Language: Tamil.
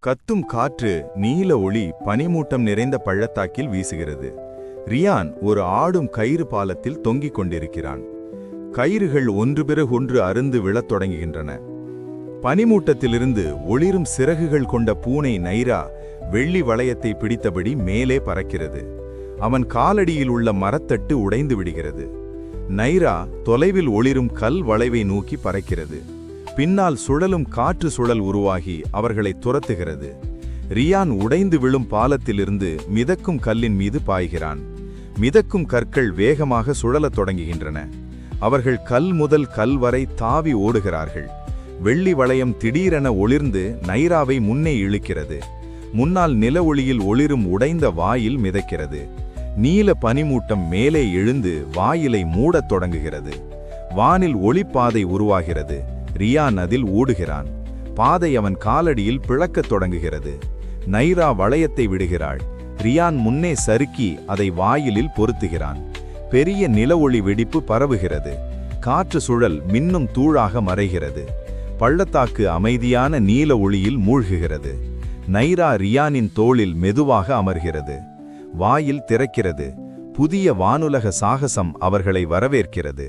கத்தும் காற்று, நீல ஒளி பனிமூட்டம் நிறைந்த பள்ளத்தாக்கில் வீசுகிறது. ரியான் ஒரு ஆடும் கயிறு பாலத்தில் தொங்கிக் கொண்டிருக்கிறான். கயிறுகள் ஒன்று பிறகு ஒன்று அருந்து விழத் தொடங்குகின்றன. பனிமூட்டத்திலிருந்து ஒளிரும் சிறகுகள் கொண்ட பூனை நைரா வெள்ளி வளையத்தை பிடித்தபடி மேலே பறக்கிறது. அவன் காலடியில் உள்ள மரத்தட்டு உடைந்து விடுகிறது. நைரா தொலைவில் ஒளிரும் கல் வளைவை நோக்கி பறக்கிறது. பின்னால் சுழலும் காற்று சுழல் உருவாகி அவர்களை துரத்துகிறது. ரியான் உடைந்து விழும் பாலத்திலிருந்து மிதக்கும் கல்லின் மீது பாய்கிறான். மிதக்கும் கற்கள் வேகமாக சுழலத் தொடங்குகின்றன. அவர்கள் கல் முதல் கல் வரை தாவி ஓடுகிறார்கள். வெள்ளி வளையம் திடீரென ஒளிர்ந்து நைராவை முன்னே இழுக்கிறது. முன்னால் நில ஒளியில் ஒளிரும் உடைந்த வாயில் மிதக்கிறது. நீல பனிமூட்டம் மேலே எழுந்து வாயிலை மூடத் தொடங்குகிறது. வானில் ஒளிப்பாதை உருவாகிறது. ரியான் அதில் ஓடுகிறான். பாதை அவன் காலடியில் பிளக்கத் தொடங்குகிறது. நைரா வளையத்தை விடுகிறாள். ரியான் முன்னே சறுக்கி அதை வாயிலில் பொருத்துகிறான். பெரிய நில ஒளி வெடிப்பு பரவுகிறது. காற்று சுழல் மின்னும் தூளாக மறைகிறது. பள்ளத்தாக்கு அமைதியான நீல ஒளியில் மூழ்குகிறது. நைரா ரியானின் தோளில் மெதுவாக அமர்கிறது. வாயில் திறக்கிறது. புதிய வானுலக சாகசம் அவர்களை வரவேற்கிறது.